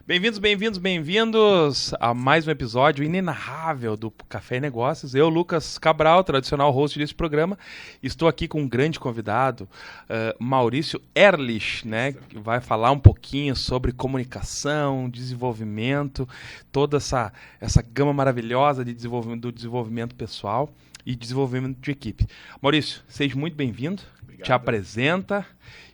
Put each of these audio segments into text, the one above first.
Bem-vindos a mais um episódio inenarrável do Café e Negócios. Eu, Lucas Cabral, tradicional host desse programa, estou aqui com um grande convidado, Maurício Ehrlich, né, que vai falar um pouquinho sobre comunicação, desenvolvimento, toda essa gama maravilhosa de do desenvolvimento pessoal e desenvolvimento de equipe. Maurício, seja muito bem-vindo. Obrigado. Te apresenta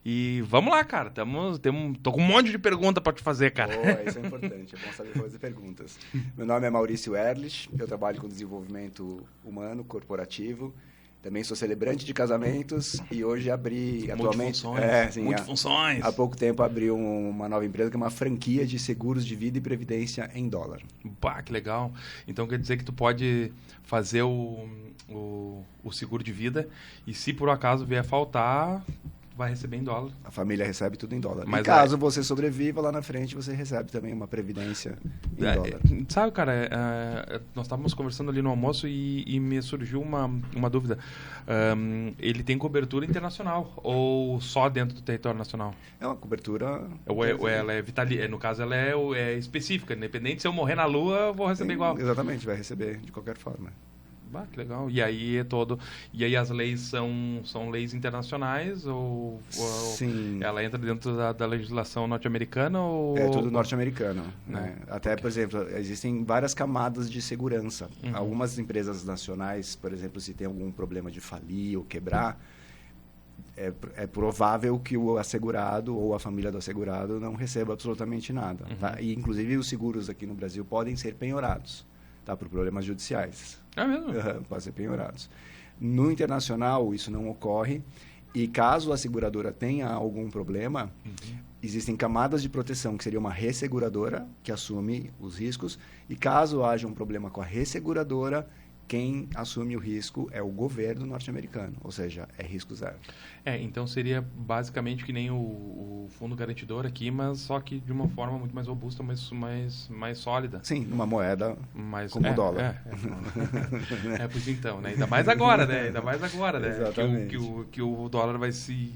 e vamos lá, cara. Tô com um monte de perguntas para te fazer, cara. Isso é importante, é bom saber fazer perguntas. Meu nome é Maurício Ehrlich, eu trabalho com desenvolvimento humano, corporativo. Também sou celebrante de casamentos e hoje abri atualmente... Multifunções. Há pouco tempo abri uma nova empresa que é uma franquia de seguros de vida e previdência em dólar. Pá, que legal. Então quer dizer que tu pode fazer o seguro de vida e se por acaso vier faltar, vai receber em dólar. A família recebe tudo em dólar. Mas e caso você sobreviva, lá na frente você recebe também uma previdência em dólar. Sabe, cara, nós estávamos conversando ali no almoço e me surgiu uma dúvida. Ele tem cobertura internacional ou só dentro do território nacional? É uma cobertura... Ou ela é no caso, ela é específica. Independente se eu morrer na Lua, eu vou receber igual. Exatamente, vai receber de qualquer forma. Ah, que legal. E aí as leis são leis internacionais ou Sim. Ela entra dentro da legislação norte-americana ou... É tudo norte-americano, né? Até, por exemplo, existem várias camadas de segurança. Uhum. Algumas empresas nacionais, por exemplo, se tem algum problema de falir ou quebrar, é provável que o assegurado ou a família do assegurado não receba absolutamente nada. Uhum. Tá? E, inclusive, os seguros aqui no Brasil podem ser penhorados. Tá, por problemas judiciais. É mesmo? Podem ser penhorados. No internacional, isso não ocorre. E caso a seguradora tenha algum problema, existem camadas de proteção, que seria uma resseguradora, que assume os riscos. E caso haja um problema com a resseguradora, quem assume o risco é o governo norte-americano. Ou seja, é risco zero. Então seria basicamente que nem o fundo garantidor aqui, mas só que de uma forma muito mais robusta, mais sólida. Sim, numa moeda como o dólar. Pois então, né? Ainda mais agora, né? Exatamente. Que o dólar vai se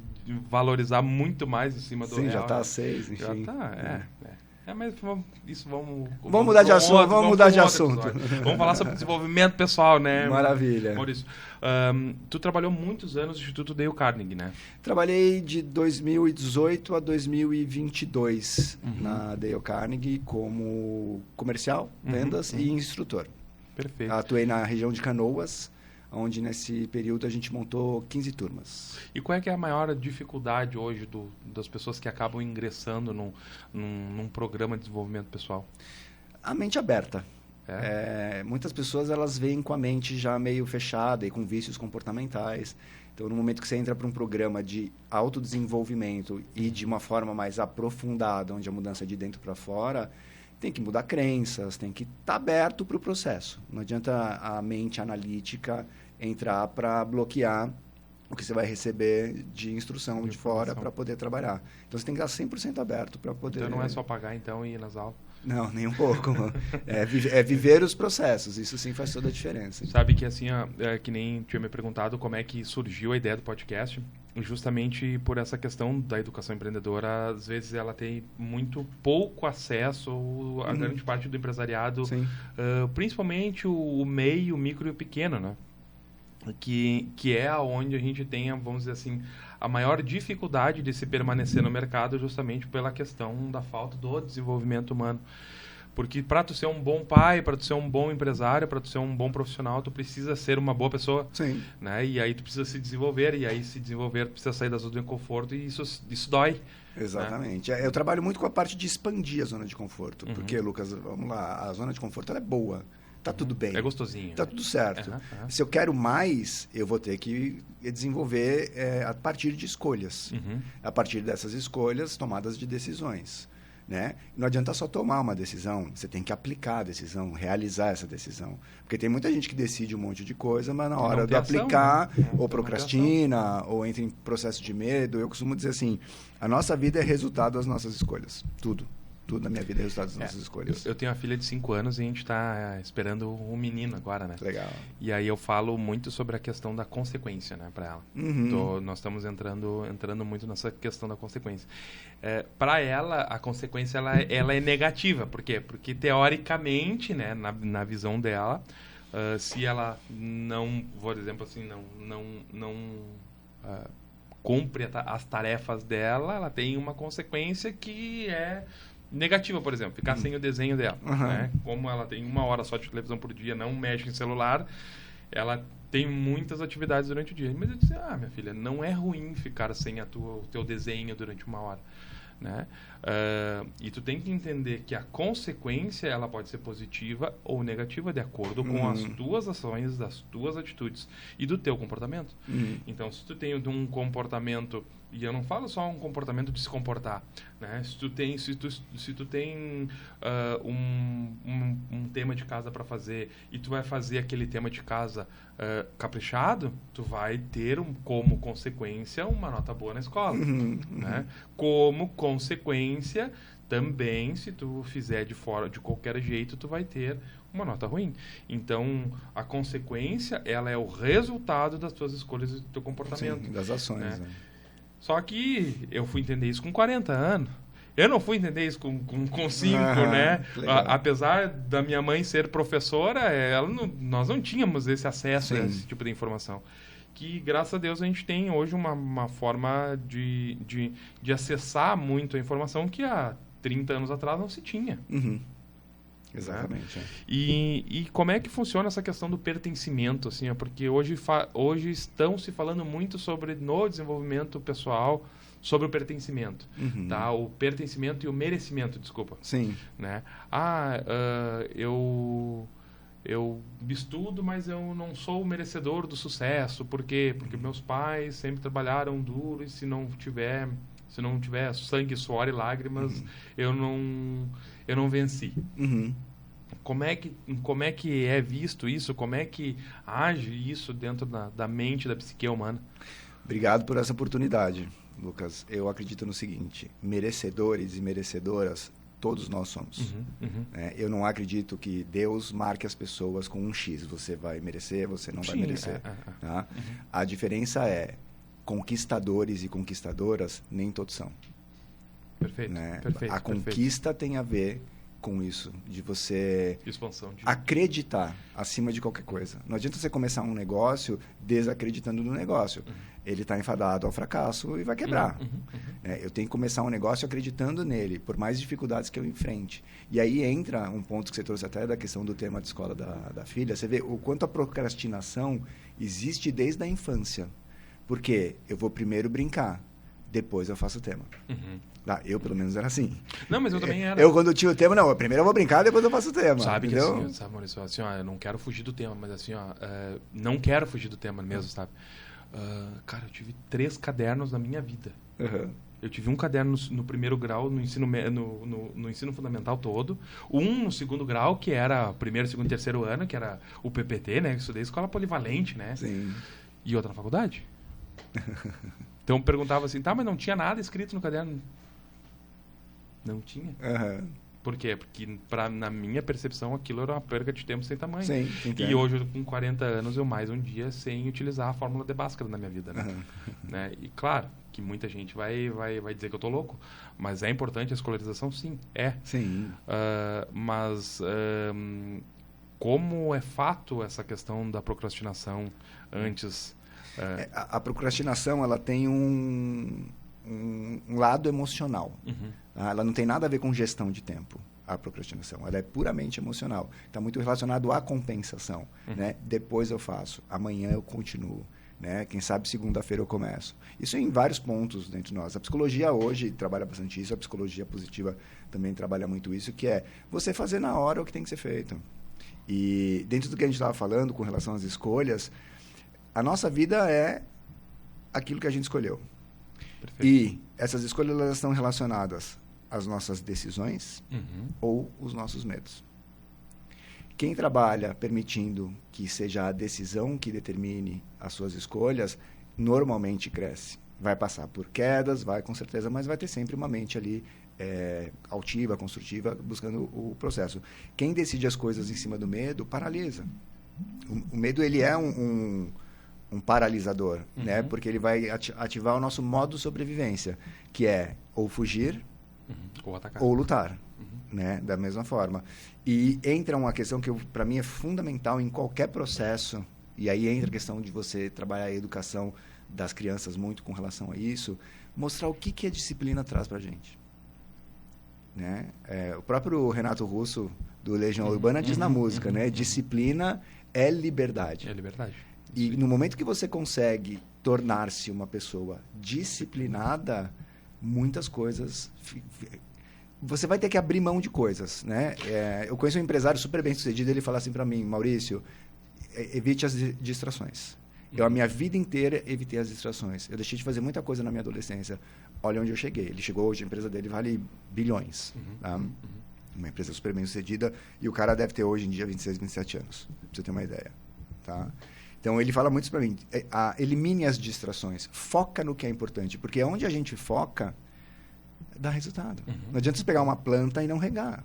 valorizar muito mais em cima do real. Sim, já está a 6, enfim. Já está, mas Vamos mudar de assunto. Vamos falar sobre desenvolvimento pessoal, né? Maravilha. Maurício, tu trabalhou muitos anos no Instituto Dale Carnegie, né? Trabalhei de 2018 a 2022 na Dale Carnegie como comercial, vendas e instrutor. Perfeito. Atuei na região de Canoas, onde nesse período a gente montou 15 turmas. E qual é a maior dificuldade hoje das pessoas que acabam ingressando num programa de desenvolvimento pessoal? A mente aberta. Muitas pessoas elas vêm com a mente já meio fechada e com vícios comportamentais. Então, no momento que você entra para um programa de autodesenvolvimento e de uma forma mais aprofundada, onde a mudança é de dentro para fora, tem que mudar crenças, tem que estar aberto para o processo. Não adianta a mente analítica entrar para bloquear o que você vai receber de instrução de fora para poder trabalhar. Então, você tem que estar 100% aberto para poder... Então, não é só pagar, então, e ir nas aulas? Não, nem um pouco. É viver os processos. Isso sim faz toda a diferença. Sabe que assim, que nem tinha me perguntado como é que surgiu a ideia do podcast, justamente por essa questão da educação empreendedora. Às vezes ela tem muito pouco acesso à grande parte do empresariado, principalmente o meio, o micro e o pequeno, né? Que é onde a gente tem, vamos dizer assim, a maior dificuldade de se permanecer no mercado, justamente pela questão da falta do desenvolvimento humano. Porque para tu ser um bom pai, para tu ser um bom empresário, para tu ser um bom profissional, tu precisa ser uma boa pessoa. Sim. Né? E aí tu precisa se desenvolver, e aí se desenvolver tu precisa sair da zona de conforto, e isso dói. Exatamente. Né? Eu trabalho muito com a parte de expandir a zona de conforto. Porque, Lucas, vamos lá, a zona de conforto ela é boa. Tá tudo bem. É gostosinho. Tá tudo certo. Se eu quero mais, eu vou ter que desenvolver a partir de escolhas. A partir dessas escolhas, tomadas de decisões. Né? Não adianta só tomar uma decisão, você tem que aplicar a decisão, realizar essa decisão. Porque tem muita gente que decide um monte de coisa, mas na hora de aplicar, ou procrastina, ou entra em processo de medo. Eu costumo dizer assim, a nossa vida é resultado das nossas escolhas. Tudo. tudo na minha vida é o resultado das nossas escolhas. Eu tenho uma filha de 5 anos e a gente está esperando um menino agora, né? Legal. E aí eu falo muito sobre a questão da consequência, né, para ela. Nós estamos entrando muito nessa questão da consequência. Para ela, a consequência ela é negativa. Por quê? Porque teoricamente, né, na visão dela, se ela não, por exemplo assim, não cumpre as tarefas dela, ela tem uma consequência que é negativa, por exemplo, ficar sem o desenho dela. Né? Como ela tem 1 hora só de televisão por dia, não mexe em celular, ela tem muitas atividades durante o dia. Mas eu disse, minha filha, não é ruim ficar sem o teu desenho durante 1 hora. Né? E tu tem que entender que a consequência ela pode ser positiva ou negativa de acordo com as tuas ações, das tuas atitudes e do teu comportamento. Então, se tu tem um comportamento, e eu não falo só um comportamento de se comportar, né? Se tu tem um tema de casa para fazer e tu vai fazer aquele tema de casa caprichado, tu vai ter como consequência uma nota boa na escola. Né? Como consequência, também, se tu fizer de qualquer jeito, tu vai ter uma nota ruim. Então, a consequência, ela é o resultado das tuas escolhas e do teu comportamento. Sim, das ações. Né? Só que eu fui entender isso com 40 anos. Eu não fui entender isso com 5, né? Apesar da minha mãe ser professora, nós não tínhamos esse acesso a esse tipo de informação. Que, graças a Deus, a gente tem hoje uma forma de acessar muito a informação que há 30 anos atrás não se tinha. Exatamente. Né? E como é que funciona essa questão do pertencimento? Assim, porque hoje estão se falando muito no desenvolvimento pessoal, sobre o pertencimento. Tá? O pertencimento e o merecimento, desculpa. Sim. Né? Eu estudo, mas eu não sou merecedor do sucesso. Por quê? Porque meus pais sempre trabalharam duro e se não tiver sangue, suor e lágrimas, eu não venci. Como é que é visto isso? Como é que age isso dentro da mente, da psique humana? Obrigado por essa oportunidade, Lucas. Eu acredito no seguinte: merecedores e merecedoras, todos nós somos. Eu não acredito que Deus marque as pessoas com um X. Você vai merecer, você não vai merecer. Tá? A diferença é, conquistadores e conquistadoras, nem todos são. Perfeito. Né? Perfeito. A conquista tem a ver com isso, de você acreditar acima de qualquer coisa. Não adianta você começar um negócio desacreditando no negócio. Ele está enfadado ao fracasso e vai quebrar. Eu tenho que começar um negócio acreditando nele, por mais dificuldades que eu enfrente. E aí entra um ponto que você trouxe até da questão do tema de escola da filha. Você vê o quanto a procrastinação existe desde a infância. Porque eu vou primeiro brincar, depois eu faço o tema. Eu, pelo menos, era assim. Não, mas eu também era. Eu, quando tinha o tema, primeiro eu vou brincar, depois eu faço o tema. Sabe que assim, sabe, Maurício, assim, eu não quero fugir do tema, mas assim, não quero fugir do tema mesmo, sabe? Cara, eu tive 3 cadernos na minha vida. Eu tive um caderno no primeiro grau, no ensino fundamental todo. Um no segundo grau, que era primeiro, segundo e terceiro ano, que era o PPT, né? Eu estudei escola polivalente, né? Sim. E outra na faculdade. Então eu perguntava assim, mas não tinha nada escrito no caderno? Não tinha. Por quê? Porque, na minha percepção, aquilo era uma perca de tempo sem tamanho. Sim, e hoje, com 40 anos, eu mais um dia sem utilizar a fórmula de Bhaskara na minha vida. Né? E claro que muita gente vai dizer que eu tô louco, mas é importante a escolarização? Sim, é. Sim. Mas como é fato essa questão da procrastinação antes... A procrastinação, ela tem um lado emocional. Ela não tem nada a ver com gestão de tempo, a procrastinação. Ela é puramente emocional. Está muito relacionado à compensação. Né? Depois eu faço, amanhã eu continuo. Né? Quem sabe segunda-feira eu começo. Isso em vários pontos dentro de nós. A psicologia hoje trabalha bastante isso, a psicologia positiva também trabalha muito isso, que é você fazer na hora o que tem que ser feito. E dentro do que a gente estava falando com relação às escolhas, a nossa vida é aquilo que a gente escolheu. Perfeito. E essas escolhas elas estão relacionadas às nossas decisões ou os nossos medos. Quem trabalha permitindo que seja a decisão que determine as suas escolhas, normalmente cresce. Vai passar por quedas, vai com certeza, mas vai ter sempre uma mente ali altiva, construtiva, buscando o processo. Quem decide as coisas em cima do medo, paralisa. O medo, ele é um paralisador, né? Porque ele vai ativar o nosso modo de sobrevivência, que é ou fugir ou atacar, ou lutar, né? Da mesma forma. E entra uma questão que para mim é fundamental em qualquer processo, e aí entra a questão de você trabalhar a educação das crianças muito com relação a isso, mostrar o que a disciplina traz para a gente. Né? O próprio Renato Russo, do Legião Urbana, diz na música, né? Disciplina é liberdade. É liberdade. E no momento que você consegue tornar-se uma pessoa disciplinada, muitas coisas... Você vai ter que abrir mão de coisas, né? Eu conheço um empresário super bem sucedido, ele fala assim para mim, Maurício, evite as distrações. Eu, a minha vida inteira, evitei as distrações. Eu deixei de fazer muita coisa na minha adolescência. Olha onde eu cheguei. Ele chegou hoje, a empresa dele vale bilhões. Tá? Uma empresa super bem sucedida. E o cara deve ter hoje em dia 26, 27 anos. Pra você ter uma ideia. Tá? Então, ele fala muito isso para mim. Elimine as distrações. Foca no que é importante. Porque onde a gente foca, dá resultado. Não adianta você pegar uma planta e não regar.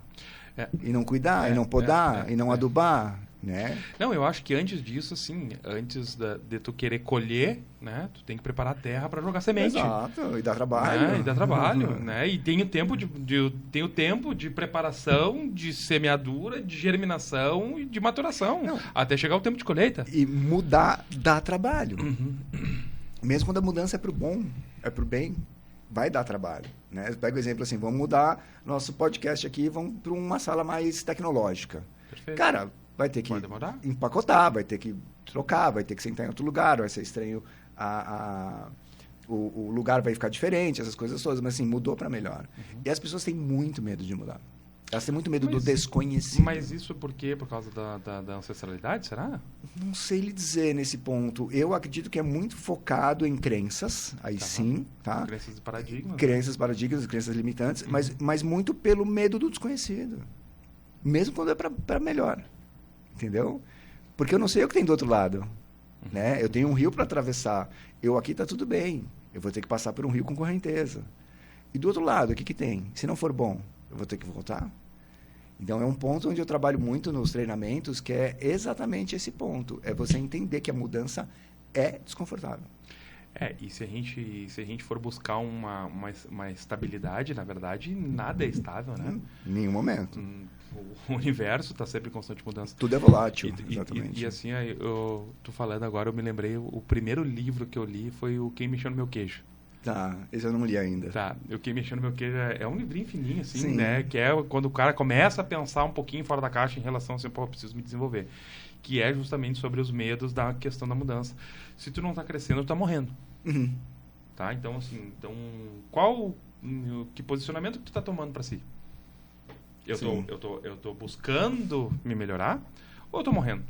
E não cuidar, e não podar, e não adubar. Né? Não, eu acho que antes disso, assim, antes de tu querer colher, né, tu tem que preparar a terra para jogar semente. Exato, e dá trabalho. Né? E dá trabalho, né? E tem o tempo de preparação, de semeadura, de germinação e de maturação, até chegar o tempo de colheita. E mudar dá trabalho. Mesmo quando a mudança é pro bom, é pro bem, vai dar trabalho. Né? Pega o exemplo assim, vamos mudar nosso podcast aqui e vamos para uma sala mais tecnológica. Perfeito. Cara, vai ter que empacotar, vai ter que trocar, vai ter que sentar em outro lugar, vai ser estranho, o lugar vai ficar diferente, essas coisas todas, mas assim, mudou para melhor. E as pessoas têm muito medo de mudar. Elas têm muito medo do desconhecido. Mas isso por quê? Por causa da ancestralidade, será? Não sei lhe dizer nesse ponto. Eu acredito que é muito focado em crenças, aí sim, tá? Crenças e paradigmas. Crenças limitantes, mas muito pelo medo do desconhecido. Mesmo quando é para melhor. Entendeu? Porque eu não sei o que tem do outro lado. Né? Eu tenho um rio para atravessar. Aqui está tudo bem. Eu vou ter que passar por um rio com correnteza. E do outro lado, o que tem? Se não for bom, eu vou ter que voltar? Então, é um ponto onde eu trabalho muito nos treinamentos, que é exatamente esse ponto. É você entender que a mudança é desconfortável. E se a gente for buscar uma estabilidade, na verdade, nada é estável, né? Em nenhum momento. O universo está sempre em constante mudança. Tudo é volátil, exatamente. E assim, eu tô falando agora, eu me lembrei, o primeiro livro que eu li foi o Quem Mexeu no Meu Queijo. Tá, esse eu não li ainda. Tá, o Quem Mexeu no Meu Queijo é um livrinho fininho, assim, Sim. né? Que é quando o cara começa a pensar um pouquinho fora da caixa em relação assim, pô, eu preciso me desenvolver. Que é justamente sobre os medos da questão da mudança. Se tu não tá crescendo, tu tá morrendo. Tá? Então, assim, que posicionamento que tu tá tomando para si? Eu tô buscando me melhorar ou eu tô morrendo?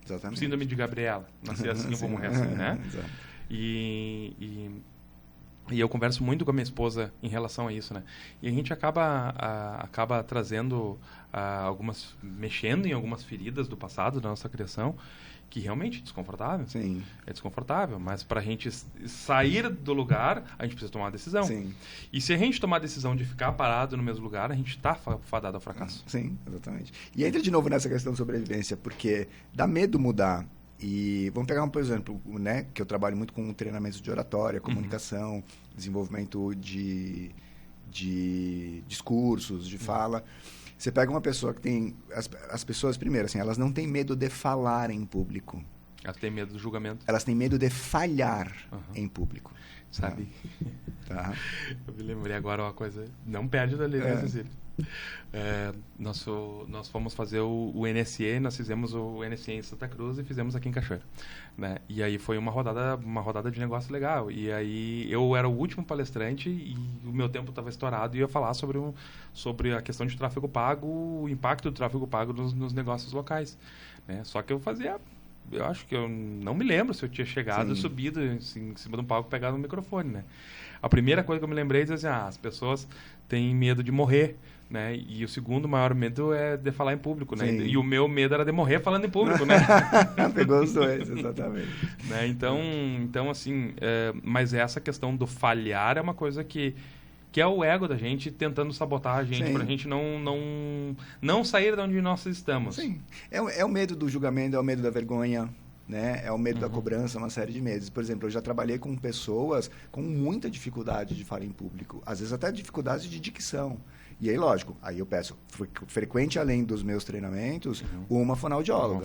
Exatamente. Síndrome de Gabriela. Nasci assim, eu vou morrer assim, né? Exato. E eu converso muito com a minha esposa em relação a isso, né? E a gente acaba trazendo mexendo em algumas feridas do passado, da nossa criação, que realmente é desconfortável. Sim. É desconfortável, mas para a gente sair do lugar, a gente precisa tomar uma decisão. Sim. E se a gente tomar a decisão de ficar parado no mesmo lugar, a gente está fadado ao fracasso. Sim, exatamente. E entra de novo nessa questão de sobrevivência, porque dá medo mudar. E vamos pegar por exemplo, né, que eu trabalho muito com treinamentos de oratória, comunicação, desenvolvimento de discursos, de fala. Você pega uma pessoa que tem... As pessoas, primeiro, assim, elas não têm medo de falar em público. Elas têm medo do julgamento. Elas têm medo de falhar em público. Sabe? Tá. Eu me lembrei agora uma coisa... Não perde da lei, né, Cecília? Nós fomos fazer o NSE, nós fizemos o NSE em Santa Cruz e fizemos aqui em Cachoeira, né? E aí foi uma rodada de negócio legal. E aí eu era o último palestrante e o meu tempo estava estourado e ia falar sobre a questão de tráfego pago, o impacto do tráfego pago nos negócios locais, né? Só que eu acho que eu não me lembro se eu tinha chegado e subido assim, em cima de um palco e pegado no microfone, né? A primeira coisa que eu me lembrei é dizer assim, as pessoas têm medo de morrer, né? E o segundo maior medo é de falar em público, né? E o meu medo era de morrer falando em público, né? Pegou os dois, exatamente. Né? Então assim, mas essa questão do falhar é uma coisa que que é o ego da gente tentando sabotar a gente, pra gente não sair de onde nós estamos. Sim. É o medo do julgamento, é o medo da vergonha, né? É o medo da cobrança, uma série de medos. Por exemplo, eu já trabalhei com pessoas com muita dificuldade de falar em público, às vezes até dificuldade de dicção. E aí, lógico, aí eu peço, frequente além dos meus treinamentos, uma fonoaudióloga.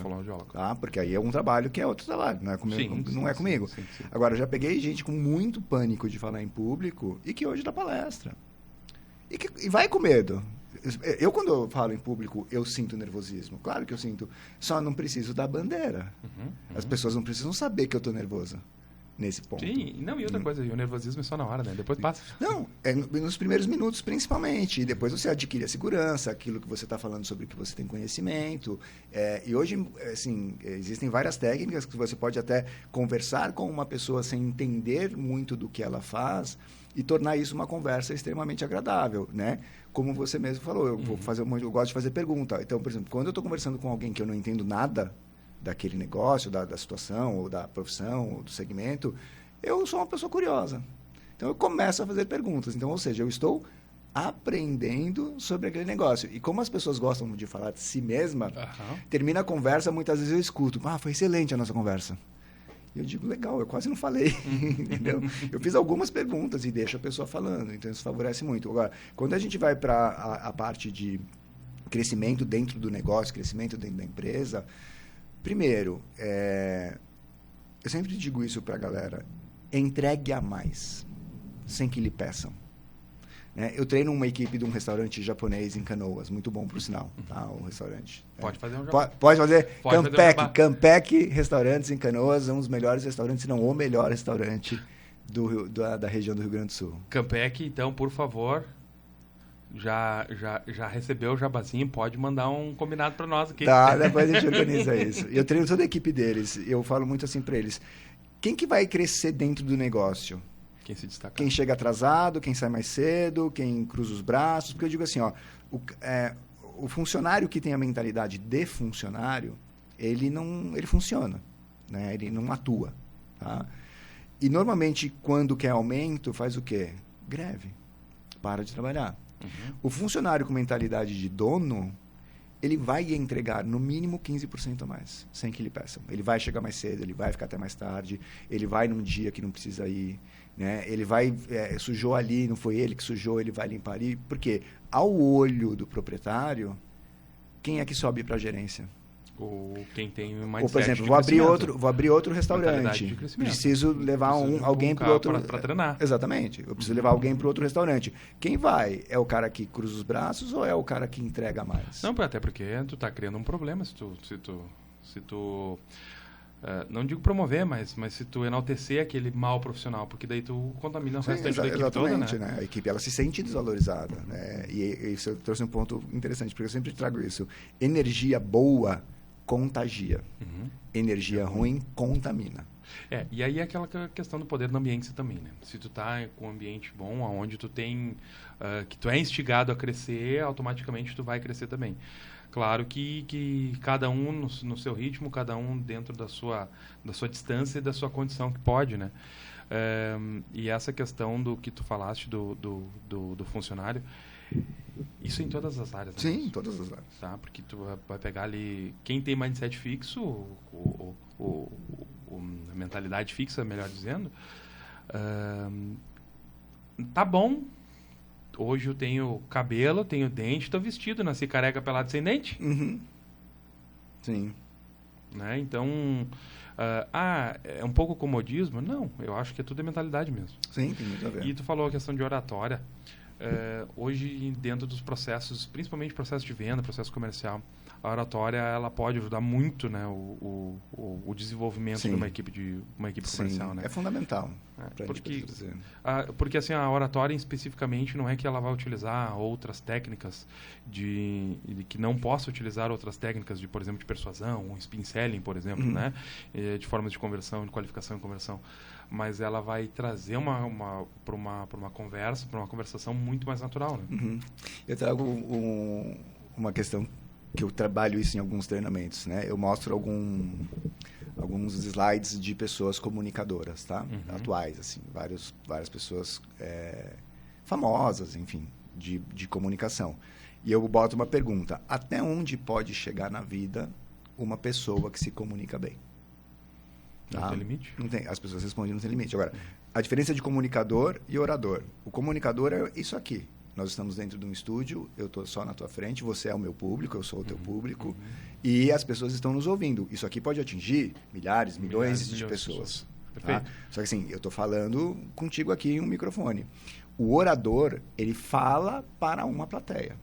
Tá? Porque aí é um trabalho que é outro trabalho, não é comigo. Sim. Agora, eu já peguei gente com muito pânico de falar em público e que hoje dá palestra. E vai com medo. Eu, quando eu falo em público, eu sinto nervosismo. Claro que eu sinto. Só não preciso dar bandeira. As pessoas não precisam saber que eu estou nervoso nesse ponto. Sim, não, e outra coisa, e o nervosismo é só na hora, né? Depois passa. Não, é nos primeiros minutos, principalmente. E depois você adquire a segurança, aquilo que você está falando sobre o que você tem conhecimento. E hoje, assim, existem várias técnicas que você pode até conversar com uma pessoa sem entender muito do que ela faz e tornar isso uma conversa extremamente agradável, né? Como você mesmo falou, eu gosto de fazer pergunta. Então, por exemplo, quando eu estou conversando com alguém que eu não entendo nada daquele negócio, da situação, ou da profissão, ou do segmento, eu sou uma pessoa curiosa. Então, eu começo a fazer perguntas. Então, ou seja, eu estou aprendendo sobre aquele negócio. E como as pessoas gostam de falar de si mesma, termina a conversa, muitas vezes eu escuto. Foi excelente a nossa conversa. E eu digo, legal, eu quase não falei, entendeu? Eu fiz algumas perguntas e deixo a pessoa falando, então isso favorece muito. Agora, quando a gente vai para a parte de crescimento dentro do negócio, crescimento dentro da empresa, primeiro, eu sempre digo isso para a galera, entregue a mais, sem que lhe peçam. Eu treino uma equipe de um restaurante japonês em Canoas, muito bom, por sinal, tá? O restaurante. Pode fazer um jabá. Pode fazer. Campec Restaurantes em Canoas, um dos melhores restaurantes, se não o melhor restaurante da região do Rio Grande do Sul. Campec, então, por favor, já recebeu o jabazinho, pode mandar um combinado para nós aqui. Tá, depois a gente organiza isso. Eu treino toda a equipe deles, eu falo muito assim para eles, quem que vai crescer dentro do negócio? Quem se destaca. Quem chega atrasado, quem sai mais cedo, quem cruza os braços. Porque eu digo assim, o funcionário que tem a mentalidade de funcionário, ele funciona, né? Ele não atua. Tá? E normalmente, quando quer aumento, faz o quê? Greve. Para de trabalhar. O funcionário com mentalidade de dono, ele vai entregar no mínimo 15% a mais, sem que lhe peçam. Ele vai chegar mais cedo, ele vai ficar até mais tarde, ele vai num dia que não precisa ir, né? Ele vai, sujou ali, não foi ele que sujou, ele vai limpar ali. Por quê? Ao olho do proprietário, quem é que sobe para a gerência? Ou quem tem mais. Ou, por exemplo, vou abrir outro restaurante. Preciso levar alguém para outro. Para treinar. Exatamente. Eu preciso levar alguém para outro restaurante. Quem vai? É o cara que cruza os braços ou é o cara que entrega mais? Não, até porque tu está criando um problema se tu não digo promover, mas se tu enaltecer aquele mal profissional, porque daí tu contamina o restante da equipe toda, né? A equipe, ela se sente desvalorizada, né? E isso eu trouxe um ponto interessante, porque eu sempre trago isso. Energia boa contagia. Energia ruim contamina. E aí é aquela questão do poder no ambiente também, né? Se tu tá com um ambiente bom, onde tu tem que tu é instigado a crescer, automaticamente tu vai crescer também. Claro que cada um no seu ritmo, cada um dentro da sua distância e da sua condição que pode, né? E essa questão do que tu falaste do funcionário, isso em todas as áreas, né? Sim, em todas as áreas. Tá? Porque tu vai pegar ali quem tem mindset fixo, a mentalidade fixa, melhor dizendo, tá bom. Hoje eu tenho cabelo, tenho dente, tô vestido, nasci careca, pelado, sem dente. Sim. Né? Então, é um pouco comodismo? Não, eu acho que tudo é mentalidade mesmo. Sim, tem muito a ver. E tu falou a questão de oratória. Hoje, dentro dos processos, principalmente processo de venda, processo comercial, a oratória ela pode ajudar muito, né, o desenvolvimento de uma equipe comercial, né? É fundamental. Porque assim, a oratória especificamente não é que ela vai utilizar outras técnicas que não possa utilizar outras técnicas de, por exemplo, de persuasão, um spin selling, por exemplo, né, de formas de conversão, de qualificação e conversão, mas ela vai trazer para uma conversação muito mais natural, né? Eu trago uma questão que eu trabalho isso em alguns treinamentos, né? Eu mostro alguns slides de pessoas comunicadoras, tá? Atuais, assim, várias pessoas famosas, enfim, de comunicação. E eu boto uma pergunta: até onde pode chegar na vida uma pessoa que se comunica bem? Tá? Não tem limite? Não tem. As pessoas respondem não tem limite. Agora, a diferença de comunicador e orador. O comunicador é isso aqui. Nós estamos dentro de um estúdio, eu estou só na tua frente, você é o meu público, eu sou o teu público, e as pessoas estão nos ouvindo. Isso aqui pode atingir milhares, milhões de pessoas. Tá? Só que assim, eu estou falando contigo aqui em um microfone. O orador, ele fala para uma plateia.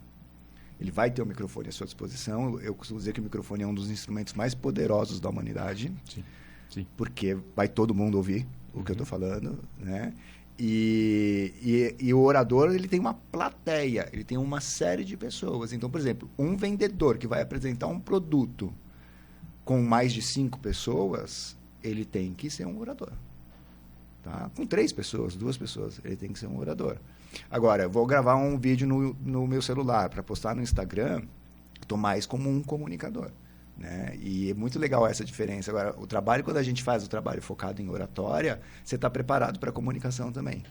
Ele vai ter o microfone à sua disposição. Eu costumo dizer que o microfone é um dos instrumentos mais poderosos da humanidade. Sim. Sim. Porque vai todo mundo ouvir o que eu estou falando, né? E o orador, ele tem uma plateia, ele tem uma série de pessoas. Então, por exemplo, um vendedor que vai apresentar um produto com mais de 5 pessoas, ele tem que ser um orador. Tá? Com 3 pessoas, 2 pessoas, ele tem que ser um orador. Agora, eu vou gravar um vídeo no meu celular para postar no Instagram, estou mais como um comunicador. Né? E é muito legal essa diferença. Agora, o trabalho, quando a gente faz o trabalho focado em oratória, você está preparado para a comunicação também.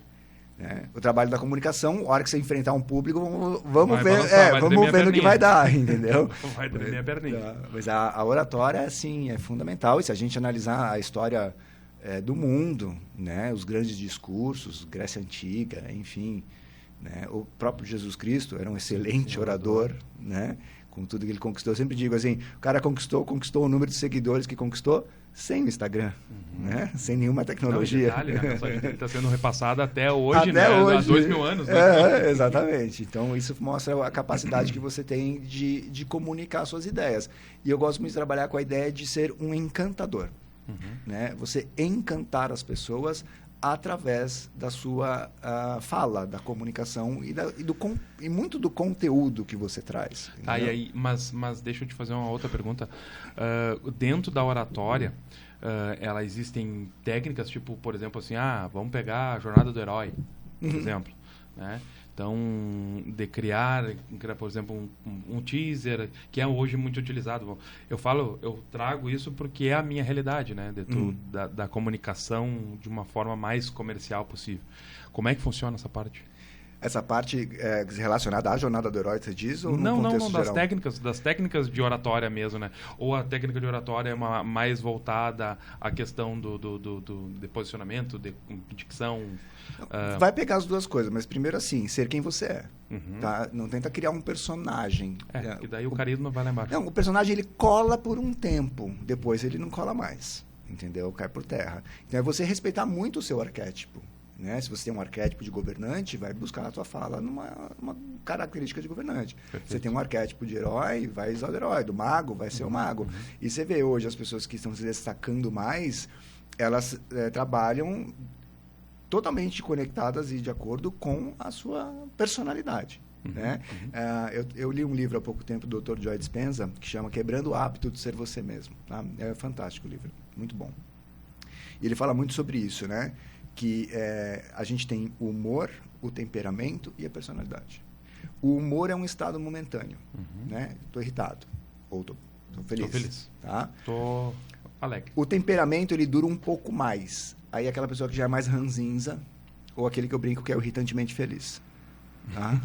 Né? O trabalho da comunicação, a hora que você enfrentar um público, vamos ver no que vai dar, entendeu? Vai tremer a perninha. Mas a oratória, assim, é fundamental. E se a gente analisar a história do mundo, né? Os grandes discursos, Grécia Antiga, enfim, né? O próprio Jesus Cristo era um excelente orador, né? Com tudo que ele conquistou. Eu sempre digo assim, o cara conquistou o número de seguidores que conquistou sem o Instagram, né? Sem nenhuma tecnologia. Não, detalhe, né? A mensagem dele está sendo repassada até hoje, né? Há 2000 anos. Né? Exatamente. Então, isso mostra a capacidade que você tem de comunicar suas ideias. E eu gosto muito de trabalhar com a ideia de ser um encantador. Né? Você encantar as pessoas através da sua fala, da comunicação e muito do conteúdo que você traz. E aí, mas deixa eu te fazer uma outra pergunta. Dentro da oratória, ela existem técnicas, tipo, por exemplo, assim, vamos pegar a Jornada do Herói, por exemplo, né? Então, de criar, por exemplo, um teaser, que é hoje muito utilizado. Eu trago isso porque é a minha realidade, né? Da comunicação de uma forma mais comercial possível. Como é que funciona essa parte? Essa parte relacionada à Jornada do Herói, você diz? Ou Não, geral? das técnicas de oratória mesmo, né? Ou a técnica de oratória é mais voltada à questão de posicionamento, de dicção. Vai pegar as duas coisas, mas primeiro assim, ser quem você é. Tá? Não tenta criar um personagem. Que daí o carisma vai lá embaixo. Não, o personagem ele cola por um tempo, depois ele não cola mais. Entendeu? Cai por terra. Então é você respeitar muito o seu arquétipo. Né? Se você tem um arquétipo de governante, vai buscar na tua fala uma característica de governante. Perfeito. Você tem um arquétipo de herói, vai usar o herói. Do mago, vai ser o mago. E você vê hoje as pessoas que estão se destacando mais, elas trabalham totalmente conectadas e de acordo com a sua personalidade. Né? Eu li um livro há pouco tempo do Dr. Joe Dispenza, que chama Quebrando o Hábito de Ser Você Mesmo. Tá? É fantástico o livro, muito bom. E ele fala muito sobre isso, né? Que a gente tem o humor, o temperamento e a personalidade. O humor é um estado momentâneo. Né? Estou irritado ou estou feliz. Estou feliz. Tá? Estou alegre. O temperamento ele dura um pouco mais. Aí aquela pessoa que já é mais ranzinza ou aquele que eu brinco que é o irritantemente feliz. Tá?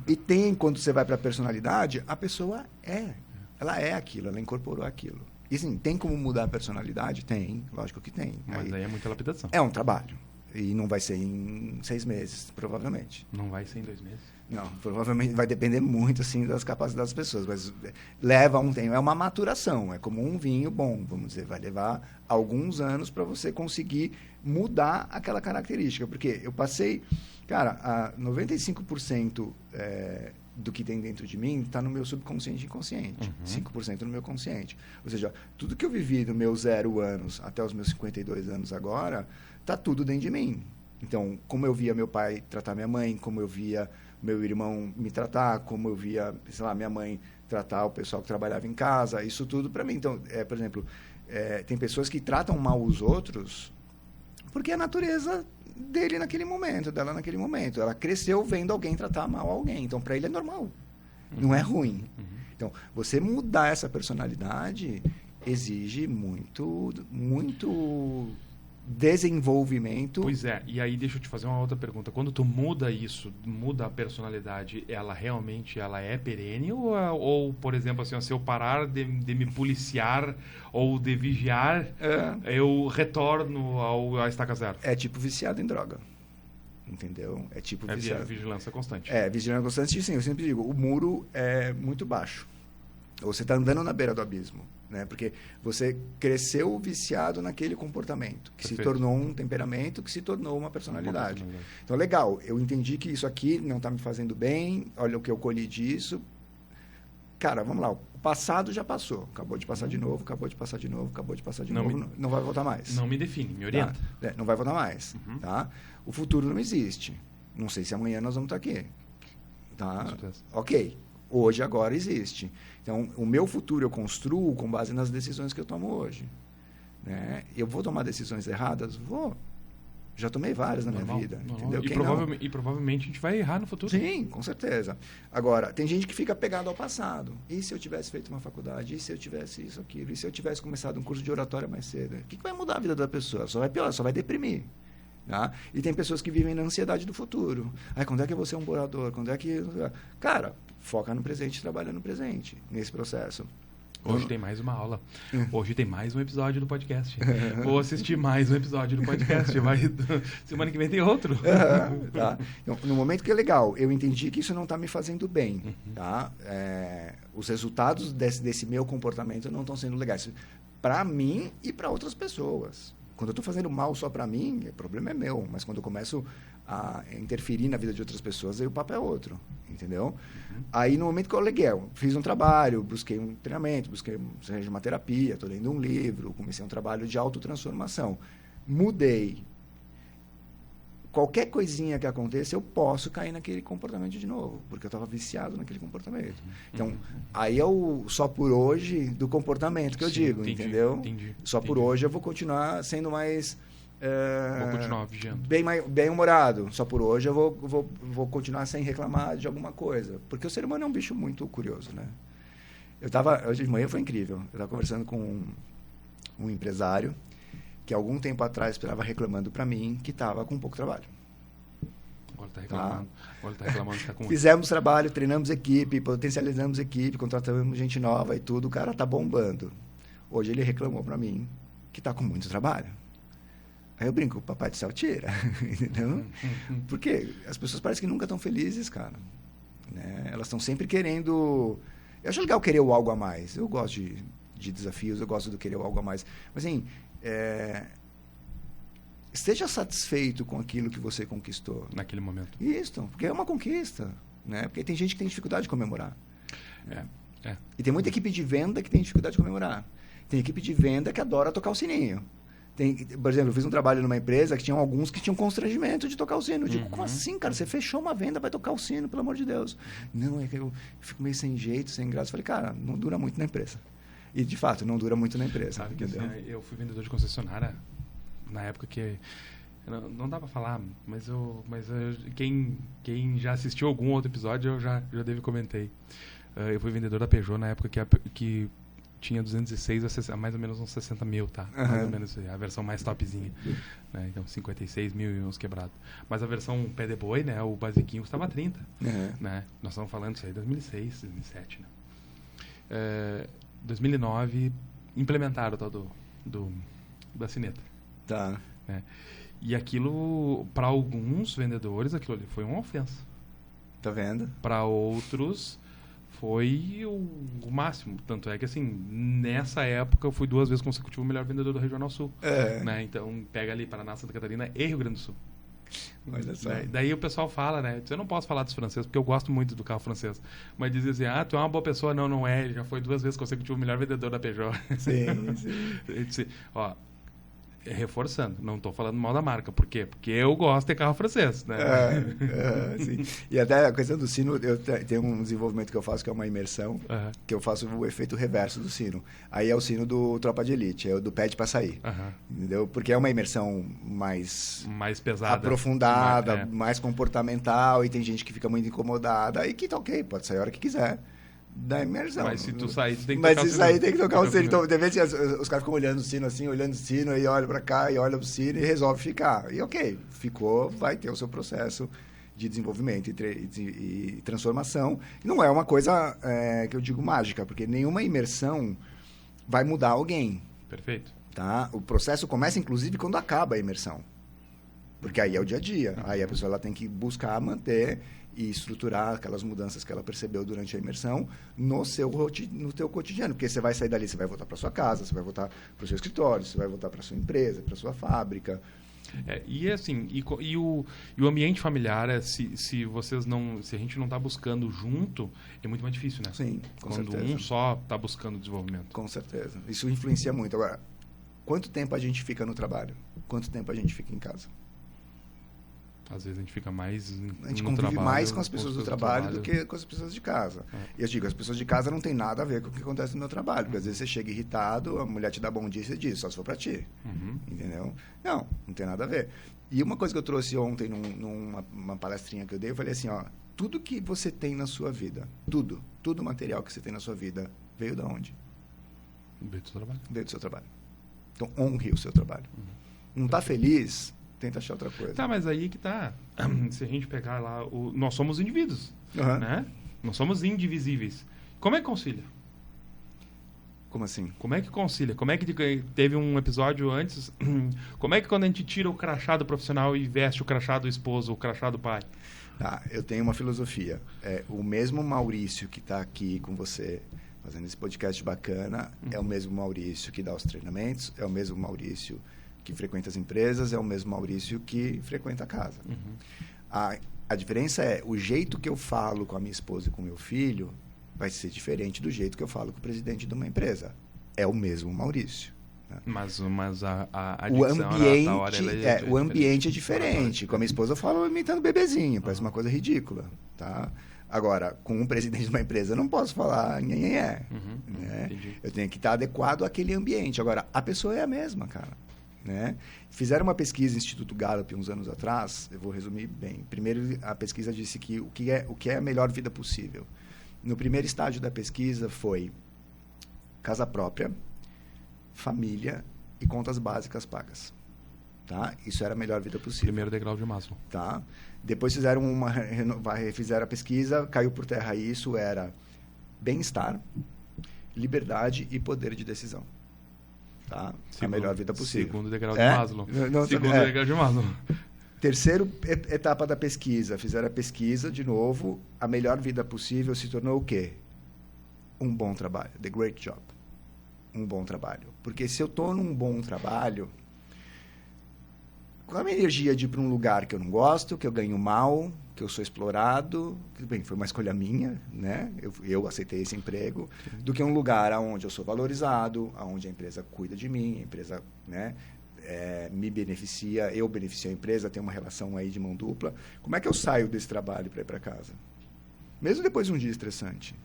E quando você vai para a personalidade, a pessoa ela é aquilo, ela incorporou aquilo. E sim, tem como mudar a personalidade? Tem, lógico que tem. Mas aí é muita lapidação. É um trabalho. E não vai ser em 6 meses, provavelmente. Não vai ser em 2 meses? Não, provavelmente vai depender muito assim, das capacidades das pessoas. Mas leva um tempo. É uma maturação. É como um vinho bom, vamos dizer. Vai levar alguns anos para você conseguir mudar aquela característica. Porque eu passei... Cara, 95% do que tem dentro de mim está no meu subconsciente e inconsciente. 5% no meu consciente. Ou seja, tudo que eu vivi do meu 0 anos até os meus 52 anos agora, está tudo dentro de mim. Então, como eu via meu pai tratar minha mãe, como eu via meu irmão me tratar, como eu via, sei lá, minha mãe tratar o pessoal que trabalhava em casa, isso tudo para mim. Então, por exemplo, tem pessoas que tratam mal os outros porque é a natureza dele naquele momento, dela naquele momento. Ela cresceu vendo alguém tratar mal alguém. Então, para ele é normal. Não é ruim. Então, você mudar essa personalidade exige muito desenvolvimento. Pois é, e aí deixa eu te fazer uma outra pergunta. Quando tu muda isso, muda a personalidade, ela realmente é perene? Ou por exemplo, assim, se eu parar de me policiar ou de vigiar, eu retorno à estaca zero? É tipo viciado em droga. Entendeu? É tipo viciado. Vigilância constante. Vigilância constante, sim. Eu sempre digo, o muro é muito baixo. Ou você está andando na beira do abismo. Né? Porque você cresceu viciado naquele comportamento, que se tornou um temperamento, que se tornou uma personalidade. Então, legal, eu entendi que isso aqui não está me fazendo bem, olha o que eu colhi disso. Cara, vamos lá, o passado já passou, acabou de passar de novo, acabou de passar de novo, acabou de passar de novo, não vai voltar mais. Não me define, me orienta. Tá? Não vai voltar mais. Tá? O futuro não existe. Não sei se amanhã nós vamos estar aqui. Tá? Ok. Hoje, agora, existe. Então, o meu futuro eu construo com base nas decisões que eu tomo hoje. Né? Eu vou tomar decisões erradas? Vou. Já tomei várias na minha vida. Entendeu? E provavelmente a gente vai errar no futuro. Sim, com certeza. Agora, tem gente que fica pegado ao passado. E se eu tivesse feito uma faculdade? E se eu tivesse isso, aquilo? E se eu tivesse começado um curso de oratória mais cedo? O que vai mudar a vida da pessoa? Só vai piorar, só vai deprimir. Tá? E tem pessoas que vivem na ansiedade do futuro. Quando é que eu vou ser um morador? Quando é que... Cara, foca no presente e trabalha no presente, nesse processo. Hoje tem mais uma aula. Hoje tem mais um episódio do podcast. Vou assistir mais um episódio do podcast. Semana que vem tem outro. Tá? Então, no momento que é legal, eu entendi que isso não está me fazendo bem. Tá? Os resultados desse meu comportamento não estão sendo legais. Para mim e para outras pessoas. Quando eu estou fazendo mal só para mim, o problema é meu. Mas quando eu começo a interferir na vida de outras pessoas, aí o papo é outro. Entendeu? Aí, no momento que eu aleguei, fiz um trabalho, busquei um treinamento, busquei uma terapia, estou lendo um livro, comecei um trabalho de autotransformação. Mudei. Qualquer coisinha que aconteça, eu posso cair naquele comportamento de novo, porque eu estava viciado naquele comportamento. Então, aí é o só por hoje do comportamento que eu digo, entendeu? Só por hoje eu vou continuar sendo mais... vou continuar vigiando. Bem-humorado. Só por hoje eu vou continuar sem reclamar de alguma coisa. Porque o ser humano é um bicho muito curioso, né? Hoje de manhã foi incrível. Eu estava conversando com um empresário que algum tempo atrás estava reclamando para mim que estava com pouco trabalho. Agora está reclamando. Agora está reclamando que está com... Fizemos trabalho, treinamos equipe, potencializamos equipe, contratamos gente nova e tudo. O cara está bombando. Hoje ele reclamou para mim que está com muito trabalho. Aí eu brinco, o papai do céu tira. Entendeu? Porque as pessoas parecem que nunca estão felizes, cara. Né? Elas estão sempre querendo... Eu acho legal querer o algo a mais. Eu gosto de desafios, eu gosto do querer o algo a mais. Mas, assim... esteja satisfeito com aquilo que você conquistou. Naquele momento. Isso, porque é uma conquista. Né? Porque tem gente que tem dificuldade de comemorar. E tem muita equipe de venda que tem dificuldade de comemorar. Tem equipe de venda que adora tocar o sininho. Por exemplo, eu fiz um trabalho numa empresa que tinham alguns que tinham constrangimento de tocar o sino. Eu digo, como assim, cara? Você fechou uma venda, vai tocar o sino, pelo amor de Deus. Não, é que eu fico meio sem jeito, sem graça. Eu falei, cara, não dura muito na empresa. E, de fato, não dura muito na empresa. Sabe que, assim, eu fui vendedor de concessionária na época que... Não dá pra falar, mas quem já assistiu algum outro episódio, eu já comentei. Eu fui vendedor da Peugeot na época que tinha 206 a mais ou menos uns 60 mil, tá? Mais ou menos a versão mais topzinha. Né? Então, 56 mil e uns quebrados. Mas a versão pé de boi, né? O basiquinho custava 30. Né? Nós estamos falando isso aí em 2006, 2007, né? 2009, implementaram o tal da sineta. Tá. Né? E aquilo, para alguns vendedores, aquilo ali foi uma ofensa. Tá vendo? Para outros, foi o máximo. Tanto é que, assim, nessa época, eu fui 2 vezes consecutivo o melhor vendedor do Regional Sul. Né? Então, pega ali Paraná, Santa Catarina e Rio Grande do Sul. Olha só. Daí o pessoal fala, né? Eu não posso falar dos franceses, porque eu gosto muito do carro francês. Mas dizem assim, tu é uma boa pessoa. Não é. Ele já foi 2 vezes consecutivo o melhor vendedor da Peugeot. Sim. Ó, reforçando, não estou falando mal da marca. Por quê? Porque eu gosto de carro francês, né? Sim. E até a questão do sino, eu tenho um desenvolvimento que eu faço, que é uma imersão, que eu faço o efeito reverso do sino. Aí é o sino do Tropa de Elite, é o do pede para sair. Entendeu? Porque é uma imersão mais pesada, aprofundada, mais comportamental, e tem gente que fica muito incomodada, aí que tá ok, pode sair a hora que quiser. da imersão. Mas se tu sair, tu tem que Mas tocar se sair, tem que tocar o sino. Então, de vez os caras ficam olhando o sino assim, olhando o sino, aí olha pra cá, e olha o sino e resolve ficar. E ok, ficou, vai ter o seu processo de desenvolvimento e transformação. E não é uma coisa que eu digo mágica, porque nenhuma imersão vai mudar alguém. Perfeito. Tá? O processo começa, inclusive, quando acaba a imersão. Porque aí é o dia a dia. Aí a pessoa ela tem que buscar manter e estruturar aquelas mudanças que ela percebeu durante a imersão no teu cotidiano. Porque você vai sair dali, você vai voltar para sua casa, você vai voltar para o seu escritório, você vai voltar para sua empresa, para sua fábrica. E assim, e o ambiente familiar, se vocês não, se a gente não está buscando junto, é muito mais difícil, né? Sim, com quando certeza. Um só está buscando desenvolvimento. Com certeza. Isso influencia muito. Agora, quanto tempo a gente fica no trabalho? Quanto tempo a gente fica em casa? Às vezes a gente fica mais a gente no convive trabalho, mais com as pessoas do trabalho do que com as pessoas de casa. E eu digo, as pessoas de casa não tem nada a ver com o que acontece no meu trabalho. Porque às vezes você chega irritado, a mulher te dá bom dia e você diz, só se for pra ti. Entendeu? Não tem nada a ver. E uma coisa que eu trouxe ontem numa palestrinha que eu dei, eu falei assim, ó, tudo que você tem na sua vida, tudo material que você tem na sua vida, veio da onde? Veio do seu trabalho. Veio do seu trabalho. Então, honre o seu trabalho. Não tá feliz? Tenta achar outra coisa. Tá, mas aí que tá. Se a gente pegar lá, nós somos indivíduos, né? Nós somos indivisíveis. Como é que concilia? Como assim? Como é que concilia? Como é que teve um episódio antes? Como é que quando a gente tira o crachá do profissional e veste o crachá do esposo, o crachá do pai? Tá, eu tenho uma filosofia. O mesmo Maurício que está aqui com você fazendo esse podcast bacana é o mesmo Maurício que dá os treinamentos, é o mesmo Maurício que frequenta as empresas, é o mesmo Maurício que frequenta a casa. A diferença é, o jeito que eu falo com a minha esposa e com o meu filho vai ser diferente do jeito que eu falo com o presidente de uma empresa. É o mesmo Maurício. Né? Mas a o ambiente, o ambiente é diferente. Com a minha esposa eu falo imitando bebezinho, parece uma coisa ridícula. Tá? Agora, com um presidente de uma empresa eu não posso falar né? Eu tenho que estar adequado àquele ambiente. Agora, a pessoa é a mesma, cara. Né? Fizeram uma pesquisa no Instituto Gallup uns anos atrás, eu vou resumir bem. Primeiro, a pesquisa disse que o que é a melhor vida possível. No primeiro estágio da pesquisa foi casa própria, família e contas básicas pagas. Tá? Isso era a melhor vida possível. Primeiro degrau de Maslow. Tá? Depois fizeram a pesquisa, caiu por terra isso, era bem-estar, liberdade e poder de decisão. Tá? A melhor vida possível. Segundo degrau de Maslow. Segundo degrau de Maslow. Terceiro etapa da pesquisa. Fizeram a pesquisa, de novo. A melhor vida possível se tornou o quê? Um bom trabalho. The great job. Um bom trabalho. Porque se eu estou num bom trabalho, com a minha energia de ir para um lugar que eu não gosto, que eu ganho mal, que eu sou explorado, que, bem, foi uma escolha minha, né? Eu aceitei esse emprego, do que um lugar onde eu sou valorizado, onde a empresa cuida de mim, a empresa, né, me beneficia, eu beneficio a empresa, tem uma relação aí de mão dupla. Como é que eu saio desse trabalho para ir para casa? Mesmo depois de um dia estressante.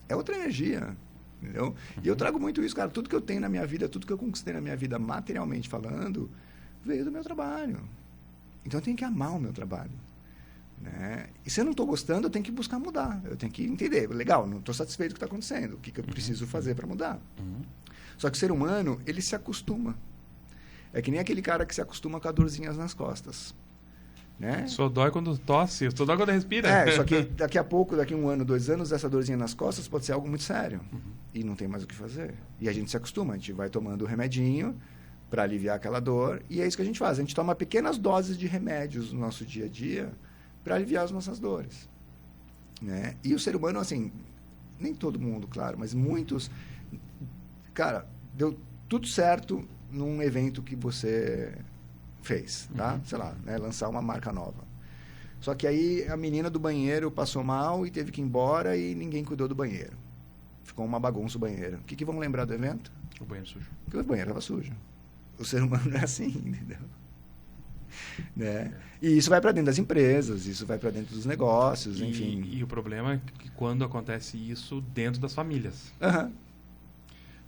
É outra energia, entendeu? E eu trago muito isso, cara. Tudo que eu tenho na minha vida, tudo que eu conquistei na minha vida, materialmente falando, veio do meu trabalho. Então eu tenho que amar o meu trabalho. Né? E se eu não estou gostando, eu tenho que buscar mudar. Eu tenho que entender. Legal, não estou satisfeito com o que está acontecendo. O que eu preciso fazer para mudar? Só que o ser humano, ele se acostuma. É que nem aquele cara que se acostuma com as dorzinhas nas costas. Né? Só dói quando tosse, só dói quando respira. Só que daqui a pouco, daqui a 1 ano, 2 anos, essa dorzinha nas costas pode ser algo muito sério. E não tem mais o que fazer. E a gente se acostuma. A gente vai tomando o remedinho para aliviar aquela dor. E é isso que a gente faz. A gente toma pequenas doses de remédios no nosso dia a dia para aliviar as nossas dores. Né? E o ser humano, assim, nem todo mundo, claro, mas muitos... Cara, deu tudo certo num evento que você fez, tá? Sei lá, né? Lançar uma marca nova. Só que aí a menina do banheiro passou mal e teve que ir embora e ninguém cuidou do banheiro. Ficou uma bagunça o banheiro. O que vão lembrar do evento? O banheiro sujo. Porque o banheiro estava sujo. O ser humano não é assim, entendeu? Né? E isso vai para dentro das empresas, isso vai para dentro dos negócios, enfim. E o problema é que quando acontece isso dentro das famílias.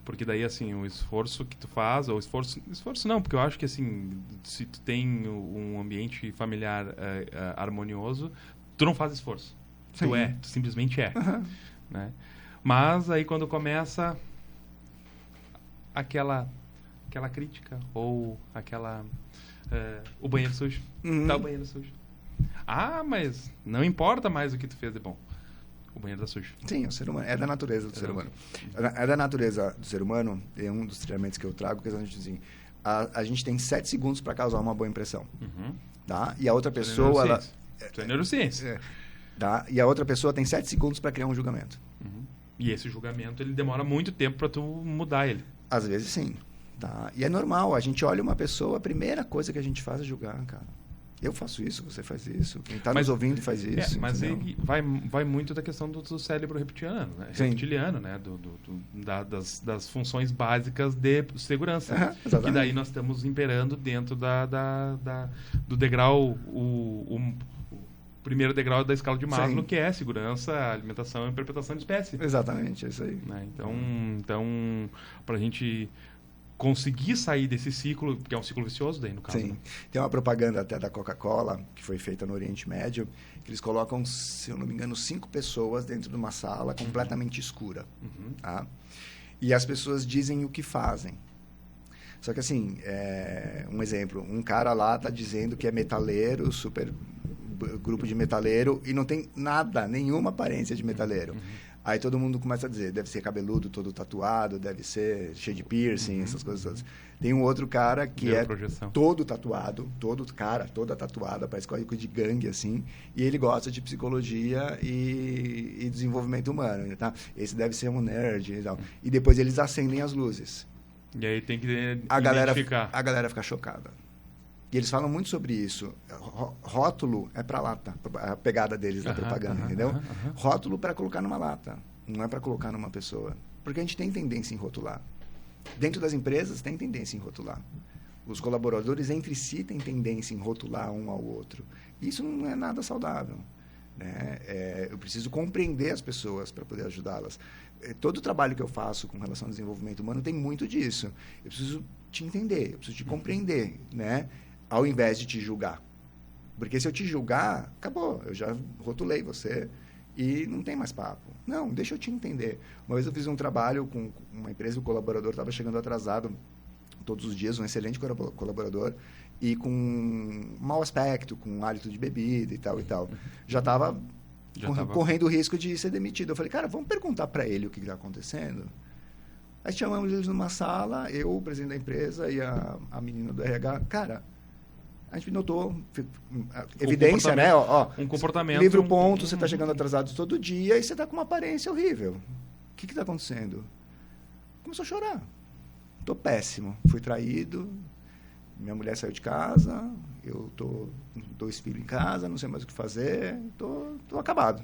Porque daí, assim, o esforço que tu faz, ou esforço não, porque eu acho que, assim, se tu tem um ambiente familiar harmonioso, tu não faz esforço. Tu simplesmente é. né? Mas aí quando começa aquela crítica ou o banheiro sujo, tá o banheiro sujo. Ah, mas não importa mais o que tu fez de bom. O banheiro tá sujo. Sim, o ser humano. É da natureza do ser humano. É da natureza do ser humano, é um dos treinamentos que eu trago, que a gente assim, a gente tem 7 segundos para causar uma boa impressão. Tá? E a outra pessoa... Isso é neurociência. Tá? E a outra pessoa tem 7 segundos para criar um julgamento. E esse julgamento, ele demora muito tempo para tu mudar ele. Às vezes, sim. Tá? E é normal. A gente olha uma pessoa, a primeira coisa que a gente faz é julgar, cara. Eu faço isso, você faz isso. Quem está nos ouvindo faz isso. Mas aí vai muito da questão do cérebro reptiliano, né? Reptiliano, né? Das funções básicas de segurança. Que daí nós estamos imperando dentro do degrau, o primeiro degrau da escala de Maslow, que é segurança, alimentação e perpetuação de espécie. Exatamente, é isso aí. Né? Então para a gente conseguir sair desse ciclo, que é um ciclo vicioso daí, no caso. Sim. Né? Tem uma propaganda até da Coca-Cola, que foi feita no Oriente Médio, que eles colocam, se eu não me engano, 5 pessoas dentro de uma sala completamente escura. Tá? E as pessoas dizem o que fazem. Só que assim, um exemplo, um cara lá está dizendo que é metaleiro, super grupo de metaleiro, e não tem nada, nenhuma aparência de metaleiro. Aí todo mundo começa a dizer, deve ser cabeludo, todo tatuado, deve ser cheio de piercing, essas coisas todas. Tem um outro cara que todo tatuado, toda tatuada, parece coisa de gangue, assim, e ele gosta de psicologia e desenvolvimento humano, tá? Esse deve ser um nerd e tal. E depois eles acendem as luzes. E aí tem que identificar. A galera fica chocada. E eles falam muito sobre isso. Rótulo é para lata, a pegada deles da propaganda, entendeu? Rótulo para colocar numa lata, não é para colocar numa pessoa. Porque a gente tem tendência em rotular. Dentro das empresas tem tendência em rotular. Os colaboradores entre si têm tendência em rotular um ao outro. Isso não é nada saudável. Né? Eu preciso compreender as pessoas para poder ajudá-las. Todo o trabalho que eu faço com relação ao desenvolvimento humano tem muito disso. Eu preciso te entender, eu preciso te compreender, né? Ao invés de te julgar. Porque se eu te julgar, acabou. Eu já rotulei você e não tem mais papo. Não, deixa eu te entender. Uma vez eu fiz um trabalho com uma empresa, o colaborador estava chegando atrasado todos os dias, um excelente colaborador, e com mau aspecto, com hálito de bebida e tal e tal. Já estava correndo o risco de ser demitido. Eu falei, cara, vamos perguntar para ele o que está acontecendo? Aí chamamos eles numa sala, eu, o presidente da empresa e a menina do RH. Cara, a gente notou evidência, né? Um comportamento. Livro ponto, você está chegando atrasado todo dia e você está com uma aparência horrível. O que está acontecendo? Começou a chorar. Estou péssimo. Fui traído, minha mulher saiu de casa, eu estou com 2 filhos em casa, não sei mais o que fazer, estou acabado.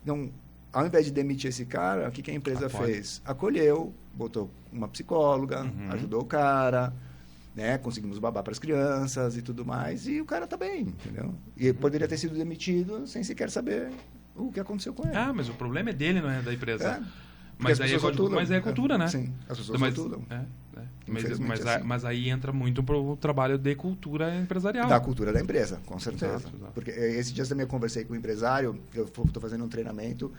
Então, ao invés de demitir esse cara, o que a empresa fez? Acolheu, botou uma psicóloga, ajudou o cara, né? Conseguimos babar para as crianças e tudo mais, e o cara está bem, entendeu? E poderia ter sido demitido sem sequer saber o que aconteceu com ele. Ah, mas o problema é dele, não é da empresa. Mas aí é cultura, né? Sim, as pessoas rotulem. Mas aí entra muito pro trabalho de cultura empresarial. Da cultura da empresa, com certeza. Exato. Porque esses dias também eu conversei com um empresário, eu estou fazendo um treinamento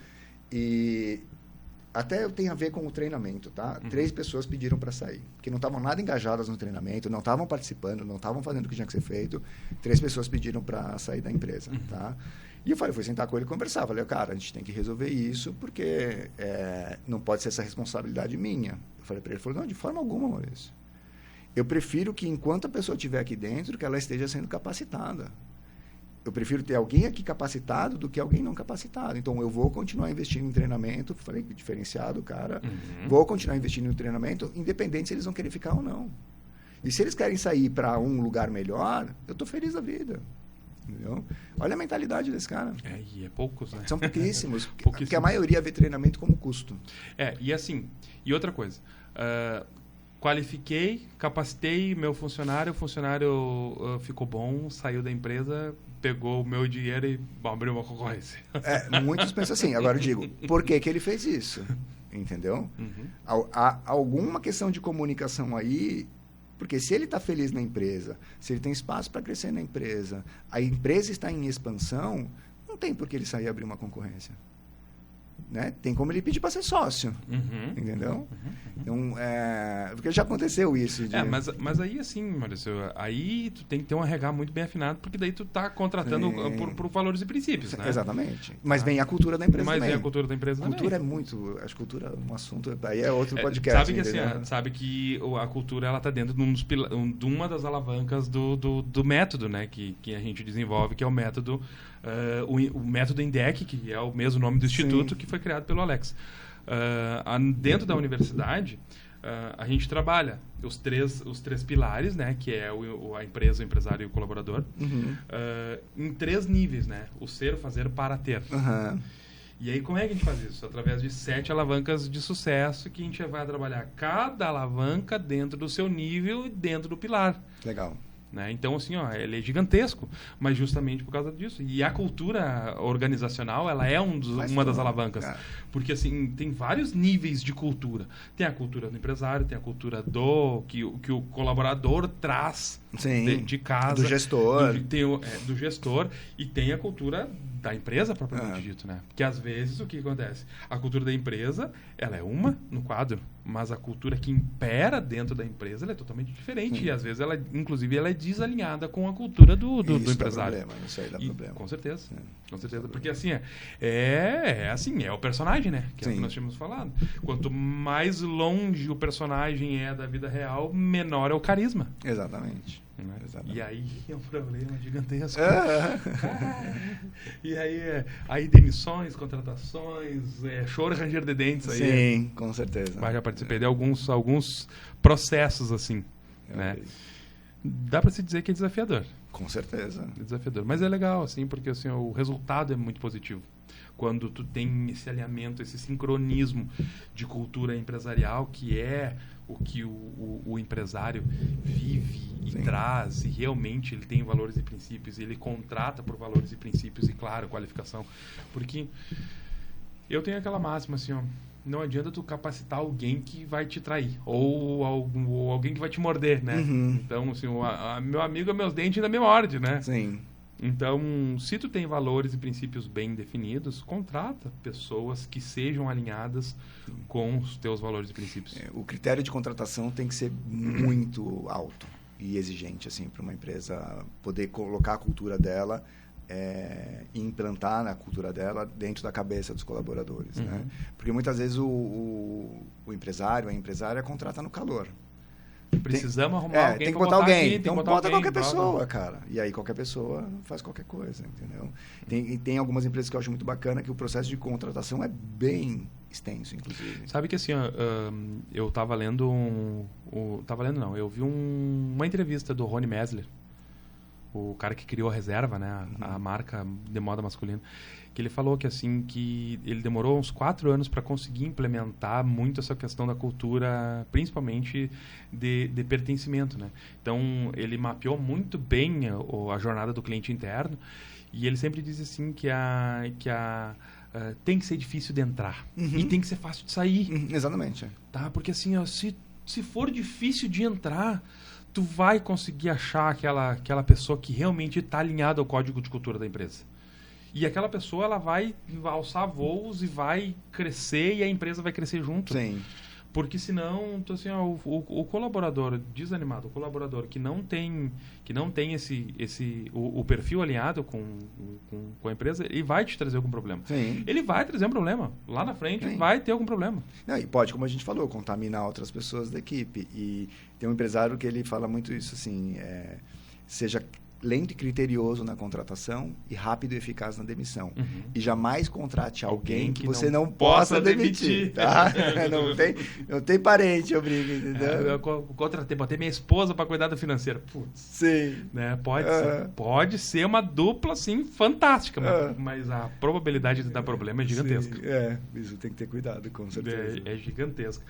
e até tem a ver com o treinamento, tá? 3 pessoas pediram para sair, que não estavam nada engajadas no treinamento, não estavam participando, não estavam fazendo o que tinha que ser feito. 3 pessoas pediram para sair da empresa, tá? E eu fui sentar com ele e conversar. Falei, cara, a gente tem que resolver isso porque não pode ser essa responsabilidade minha. Eu falei para ele, não, de forma alguma, Maurício. Eu prefiro que enquanto a pessoa estiver aqui dentro, que ela esteja sendo capacitada. Eu prefiro ter alguém aqui capacitado do que alguém não capacitado. Então, eu vou continuar investindo em treinamento, falei diferenciado, cara. Vou continuar investindo em treinamento, independente se eles vão querer ficar ou não. E se eles querem sair para um lugar melhor, eu estou feliz da vida. Entendeu? Olha a mentalidade desse cara. E é poucos, né? São pouquíssimos. Porque a maioria vê treinamento como custo. E assim, e outra coisa. Qualifiquei, capacitei meu funcionário, o funcionário ficou bom, saiu da empresa, pegou o meu dinheiro e abriu uma concorrência. Muitos pensam assim. Agora eu digo, por que ele fez isso? Entendeu? Há alguma questão de comunicação aí, porque se ele está feliz na empresa, se ele tem espaço para crescer na empresa, a empresa está em expansão, não tem por que ele sair e abrir uma concorrência. né? Tem como ele pedir para ser sócio, entendeu? Então, porque já aconteceu isso. Mas aí, assim, Maurício, aí tu tem que ter um RH muito bem afinado, porque daí tu tá contratando por valores e princípios, né? Exatamente. Mas vem a cultura da empresa também. Mas vem a cultura da empresa também. Cultura é muito... Acho que cultura é um assunto... Aí é outro podcast. Sabe que a cultura, ela tá dentro de uma das alavancas do método, né? Que a gente desenvolve, que é o método... o método INDEC, que é o mesmo nome do instituto, que foi criado pelo Alex. Dentro da universidade, a gente trabalha os três pilares, né, que é a empresa, o empresário e o colaborador, em 3 níveis, né? O ser, fazer, para ter. E aí, como é que a gente faz isso? Através de 7 alavancas de sucesso, que a gente vai trabalhar cada alavanca dentro do seu nível e dentro do pilar. Legal. Né? Então, assim, ele é gigantesco, mas justamente por causa disso. E a cultura organizacional, ela é uma das alavancas. Porque, assim, tem vários níveis de cultura. Tem a cultura do empresário, tem a cultura que o colaborador traz de casa. Do gestor. Do gestor. E tem a cultura da empresa, propriamente dito, né? Porque, às vezes, o que acontece? A cultura da empresa, ela é uma no quadro, mas a cultura que impera dentro da empresa, ela é totalmente diferente. E, às vezes, inclusive, ela é desalinhada com a cultura do empresário. Isso aí dá problema. Com certeza. Com certeza. Porque, assim, é o personagem, né? Que é o que nós tínhamos falado. Quanto mais longe o personagem é da vida real, menor é o carisma. Exatamente. Né? E aí é um problema gigantesco. E aí demissões, contratações, choro e ranger de dentes. Aí, sim, com certeza. Já participei de alguns processos assim. Né? Dá para se dizer que é desafiador. Com certeza. É desafiador. Mas é legal, assim, porque assim, o resultado é muito positivo. Quando tu tem esse alinhamento, esse sincronismo de cultura empresarial, que é o que o empresário vive e traz, e realmente ele tem valores e princípios, e ele contrata por valores e princípios e, claro, qualificação. Porque eu tenho aquela máxima, assim, não adianta tu capacitar alguém que vai te trair, ou alguém que vai te morder, né? Então, assim, meu amigo, meus dentes ainda me morde, né? Sim. Então, se tu tem valores e princípios bem definidos, contrata pessoas que sejam alinhadas com os teus valores e princípios. O critério de contratação tem que ser muito alto e exigente, assim, para uma empresa poder colocar a cultura dela e implantar na cultura dela dentro da cabeça dos colaboradores, né? Porque muitas vezes o empresário, a empresária contrata no calor. Precisamos arrumar alguém. Tem que botar alguém. Então bota qualquer pessoa, cara. E aí qualquer pessoa faz qualquer coisa, entendeu? Tem algumas empresas que eu acho muito bacana que o processo de contratação é bem extenso, inclusive. Sabe que assim, eu estava lendo eu vi uma entrevista do Rony Mesler, o cara que criou a Reserva, né? A marca de moda masculina. Que ele falou que assim, que ele demorou uns 4 anos para conseguir implementar muito essa questão da cultura, principalmente de pertencimento, né? Então, ele mapeou muito bem a jornada do cliente interno, e ele sempre diz assim que tem que ser difícil de entrar e tem que ser fácil de sair. Exatamente. Tá? Porque assim, se for difícil de entrar, tu vai conseguir achar aquela pessoa que realmente está alinhada ao código de cultura da empresa. E aquela pessoa, ela vai alçar voos e vai crescer, e a empresa vai crescer junto. Sim. Porque senão, assim, o colaborador desanimado, o colaborador que não tem o perfil alinhado com a empresa, ele vai te trazer algum problema. Sim. Ele vai trazer um problema. Lá na frente vai ter algum problema. Não, e pode, como a gente falou, contaminar outras pessoas da equipe. E tem um empresário que ele fala muito isso, assim, seja lento e criterioso na contratação e rápido e eficaz na demissão. E jamais contrate alguém que você não possa demitir. Tá? não tem parente, eu brigo, entendeu? Eu botei minha esposa para cuidar do financeiro. Putz. Sim. Né? Pode ser uma dupla, assim, fantástica, mas a probabilidade de dar problema é gigantesca. Sim. Isso tem que ter cuidado, com certeza. É gigantesca.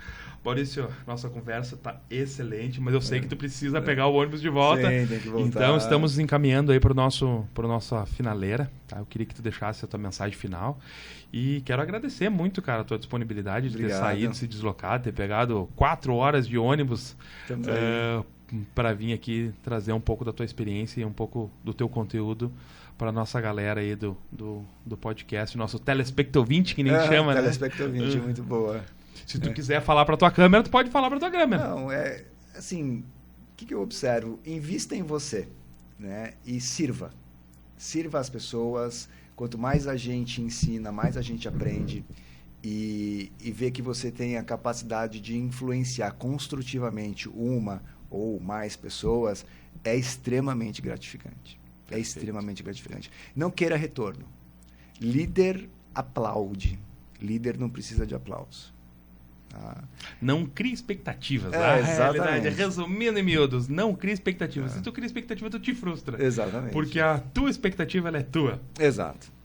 Maurício, nossa conversa está excelente, mas eu sei que tu precisa pegar o ônibus de volta. Sim, tem que voltar. Então, estamos encaminhando aí para nossa finaleira. Tá? Eu queria que tu deixasse a tua mensagem final. E quero agradecer muito, cara, a tua disponibilidade de ter saído, se deslocado, ter pegado 4 horas de ônibus para vir aqui trazer um pouco da tua experiência e um pouco do teu conteúdo para nossa galera aí do podcast, nosso telespectovinte, que nem chama, né? Telespectovinte, muito boa. Se tu quiser falar para tua câmera, tu pode falar para tua câmera. Não, assim, o que eu observo? Invista em você, né? E sirva. Sirva as pessoas. Quanto mais a gente ensina, mais a gente aprende. E ver que você tem a capacidade de influenciar construtivamente uma ou mais pessoas é extremamente gratificante. É extremamente gratificante. Não queira retorno. Líder aplaude. Líder não precisa de aplauso. Não crie expectativas. Exatamente. Resumindo em miúdos, não crie expectativas. Se tu cria expectativa, tu te frustra. Exatamente. Porque a tua expectativa, ela é tua. Exato.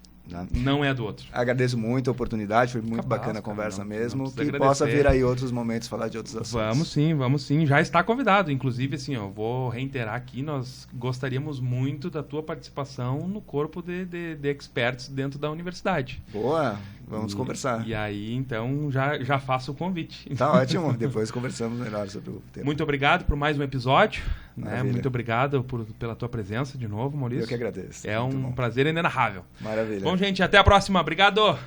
Não é do outro. Agradeço muito a oportunidade, foi muito bacana a conversa mesmo. Que possa vir aí outros momentos, falar de outros assuntos. Vamos sim. Já está convidado. Inclusive, assim, eu vou reiterar aqui, nós gostaríamos muito da tua participação no corpo de experts dentro da universidade. Boa, vamos conversar. E aí, então, já faço o convite. Tá ótimo, depois conversamos melhor sobre o tema. Muito obrigado por mais um episódio. Né? Muito obrigado pela tua presença de novo, Maurício. Eu que agradeço. É um prazer inenarrável. Maravilha. Bom, gente, até a próxima. Obrigado!